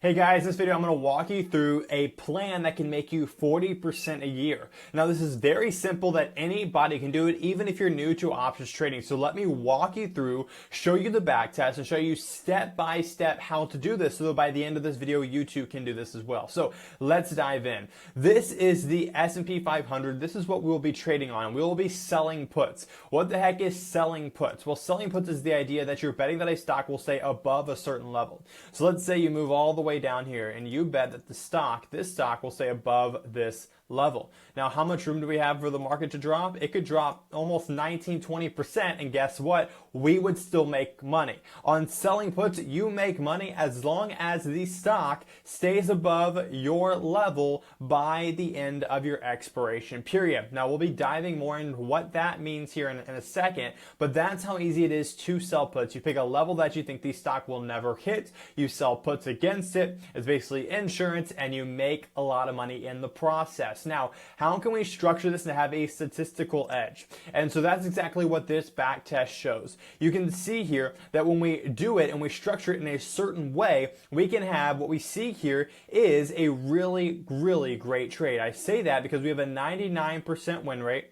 Hey guys, in this video I'm going to walk you through a plan that can make you 40% a year. Now this is very simple that anybody can do it even if you're new to options trading. So let me walk you through, show you the back test, and show you step by step how to do this so that by the end of this video you too can do this as well. So let's dive in. This is the S&P 500. This is what we will be trading on. We will be selling puts. What the heck is selling puts? Well, selling puts is the idea that you're betting that a stock will stay above a certain level. So let's say you move all the way down here and you bet that this stock will stay above this level. Now, how much room do we have for the market to drop? It could drop almost 19-20%, and guess what? We would still make money. On selling puts, you make money as long as the stock stays above your level by the end of your expiration period. Now, we'll be diving more into what that means here in a second, but that's how easy it is to sell puts. You pick a level that you think the stock will never hit, you sell puts against it. It's basically insurance, and you make a lot of money in the process. Now, how can we structure this to have a statistical edge? And so that's exactly what this back test shows. You can see here that when we do it and we structure it in a certain way, we can have what we see here is a really, really great trade. I say that because we have a 99% win rate.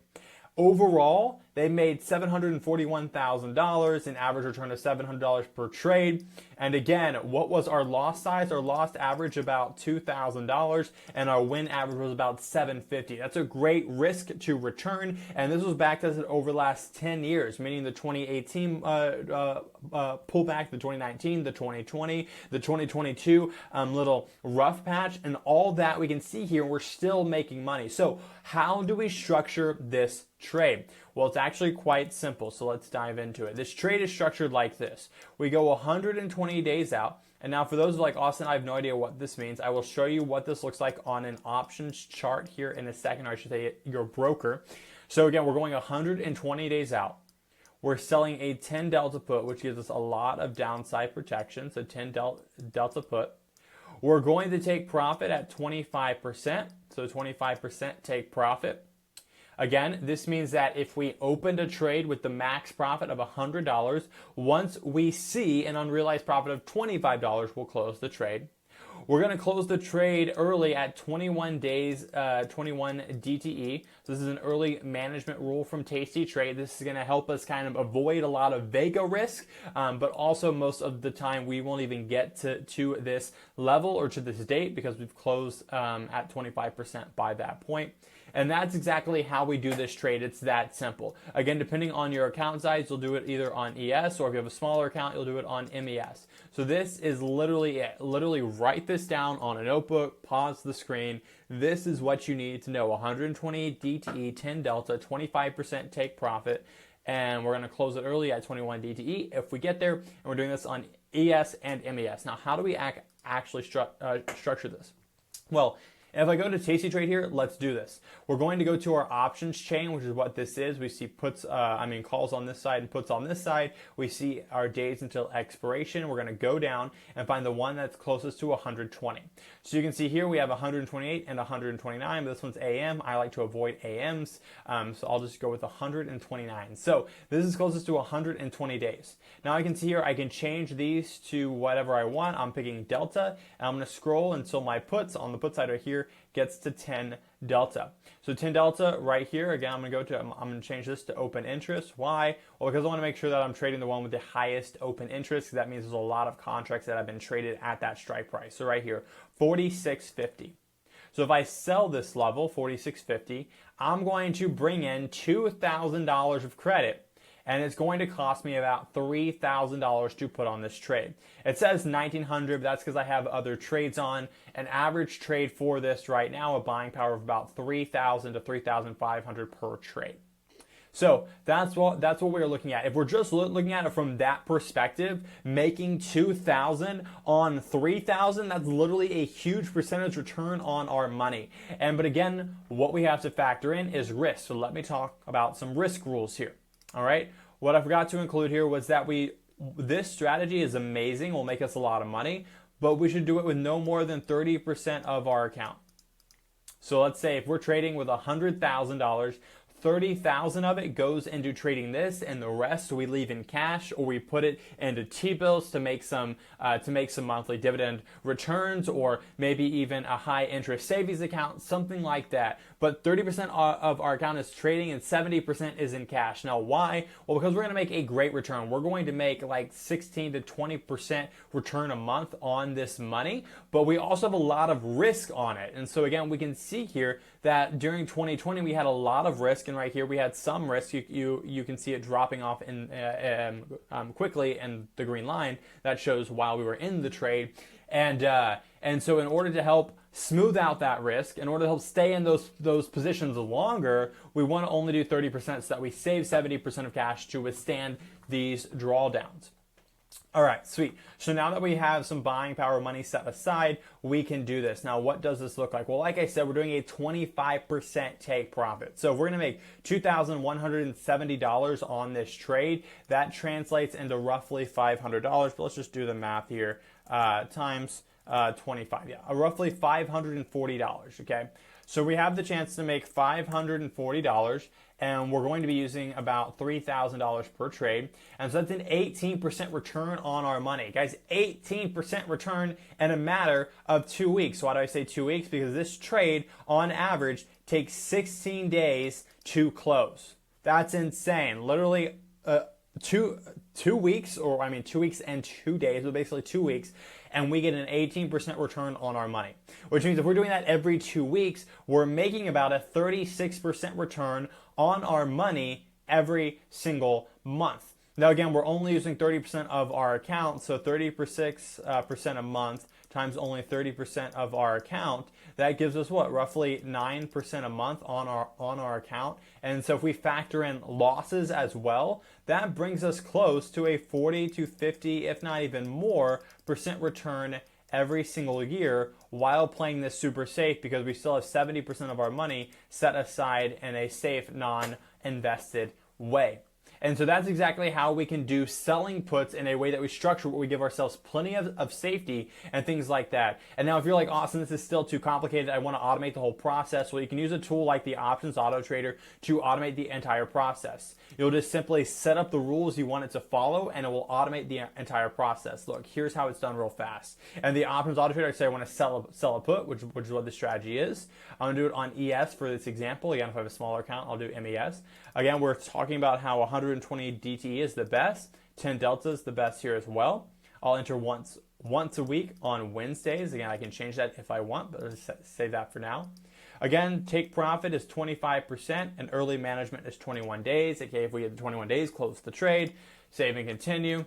Overall, they made $741,000, an average return of $700 per trade. And again, what was our loss size? Our loss average about $2,000, and our win average was about $750. That's a great risk to return, and this was back tested over the last 10 years, meaning the 2018 pullback, the 2019, the 2020, the 2022 little rough patch, and all that we can see here, we're still making money. So how do we structure this trade? Well, it's actually quite simple, so let's dive into it. This trade is structured like this. We go 120 days out, and now for those like Austin, I have no idea what this means. I will show you what this looks like on an options chart here in a second, or I should say your broker. So again, we're going 120 days out. We're selling a 10 delta put, which gives us a lot of downside protection, so 10 delta put. We're going to take profit at 25%, so 25% take profit. Again, this means that if we opened a trade with the max profit of $100, once we see an unrealized profit of $25, we'll close the trade. We're going to close the trade early at 21 days, 21 DTE. So this is an early management rule from Tasty Trade. This is going to help us kind of avoid a lot of Vega risk, but also most of the time we won't even get to this level or to this date because we've closed at 25% by that point. And that's exactly how we do this trade. It's that simple. Again, depending on your account size, you'll do it either on ES, or if you have a smaller account, you'll do it on MES. So this is literally it. Literally write this down on a notebook, pause the screen. This is what you need to know. 120 DTE, 10 delta, 25% take profit, and we're going to close it early at 21 DTE if we get there, and we're doing this on ES and MES. Now, how do we actually structure this? Well, if I go to Tasty Trade here, let's do this. We're going to go to our options chain, which is what this is. We see calls on this side and puts on this side. We see our days until expiration. We're going to go down and find the one that's closest to 120. So you can see here we have 128 and 129, but this one's AM. I like to avoid AMs, so I'll just go with 129. So this is closest to 120 days. Now I can see here I can change these to whatever I want. I'm picking Delta, and I'm going to scroll until my puts on the put side right here gets to 10 delta. So 10 delta right here, again, I'm going to change this to open interest. Why? Well, because I want to make sure that I'm trading the one with the highest open interest, because that means there's a lot of contracts that have been traded at that strike price. So right here, 46.50. So if I sell this level, 46.50, I'm going to bring in $2,000 of credit, and it's going to cost me about $3,000 to put on this trade. It says $1,900, but that's because I have other trades on. An average trade for this right now, a buying power of about $3,000 to $3,500 per trade. So that's what we're looking at. If we're just looking at it from that perspective, making $2,000 on $3,000, that's literally a huge percentage return on our money. But again, what we have to factor in is risk. So let me talk about some risk rules here. All right. What I forgot to include here was that this strategy is amazing, will make us a lot of money, but we should do it with no more than 30% of our account. So let's say if we're trading with $100,000, 30,000 of it goes into trading this, and the rest we leave in cash, or we put it into T-bills to make some monthly dividend returns, or maybe even a high interest savings account, something like that. But 30% of our account is trading and 70% is in cash. Now, why? Well, because we're going to make a great return. We're going to make like 16 to 20% return a month on this money, but we also have a lot of risk on it. And so again, we can see here that during 2020 we had a lot of risk, and right here we had some risk. You can see it dropping off in quickly in the green line that shows while we were in the trade, and so in order to help smooth out that risk, in order to help stay in those positions longer, we want to only do 30% so that we save 70% of cash to withstand these drawdowns. All right, sweet. So now that we have some buying power money set aside, we can do this. Now, what does this look like? Well, like I said, we're doing a 25% take profit. So if we're going to make $2,170 on this trade, that translates into roughly $500. But let's just do the math here. Times 25, yeah, roughly $540, okay? So we have the chance to make $540, and we're going to be using about $3,000 per trade. And so that's an 18% return on our money. Guys, 18% return in a matter of 2 weeks. So why do I say 2 weeks? Because this trade, on average, takes 16 days to close. That's insane. Literally, 2 weeks, or I mean 2 weeks and 2 days, but basically 2 weeks, and we get an 18% return on our money. Which means if we're doing that every 2 weeks, we're making about a 36% return on our money every single month. Now again, we're only using 30% of our account, so 36% a month times only 30% of our account, that gives us what? Roughly 9% a month on our account. And so if we factor in losses as well, that brings us close to a 40 to 50, if not even more, percent return every single year while playing this super safe, because we still have 70% of our money set aside in a safe, non-invested way. And so that's exactly how we can do selling puts in a way that we structure where we give ourselves plenty of safety and things like that. And now if you're like, Austin, this is still too complicated, I want to automate the whole process. Well, you can use a tool like the Options Auto Trader to automate the entire process. You'll just simply set up the rules you want it to follow, and it will automate the entire process. Look, here's how it's done real fast. And the Options Auto Trader, I say I want to sell a put, which is what the strategy is. I'm going to do it on ES for this example. Again, if I have a smaller account, I'll do MES. Again, we're talking about how 120 DTE is the best. 10 Delta is the best here as well. I'll enter once a week on Wednesdays. Again, I can change that if I want, but let's save that for now. Again, take profit is 25% and early management is 21 days. Okay, if we get the 21 days, close the trade, save and continue.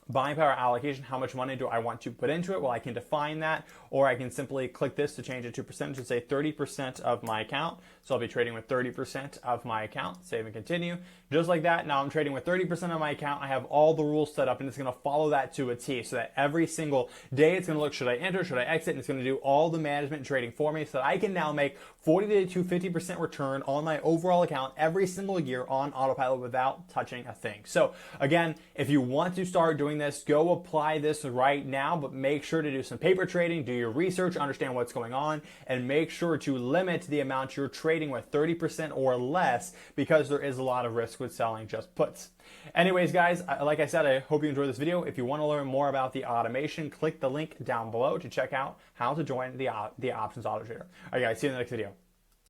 Buying power allocation, how much money do I want to put into it? Well, I can define that, or I can simply click this to change it to percentage and say 30% of my account. So I'll be trading with 30% of my account, save and continue. Just like that, now I'm trading with 30% of my account. I have all the rules set up, and it's going to follow that to a T, so that every single day it's going to look, should I enter, should I exit, and it's going to do all the management and trading for me, so that I can now make 40 to 50% return on my overall account every single year on autopilot without touching a thing. So again, if you want to start doing this, go apply this right now, but make sure to do some paper trading, do your research, understand what's going on, and make sure to limit the amount you're trading with, 30% or less, because there is a lot of risk with selling just puts. Anyways, guys, like I said, I hope you enjoyed this video. If you want to learn more about the automation, click the link down below to check out how to join the Options Auto Trader. All right, guys, see you in the next video.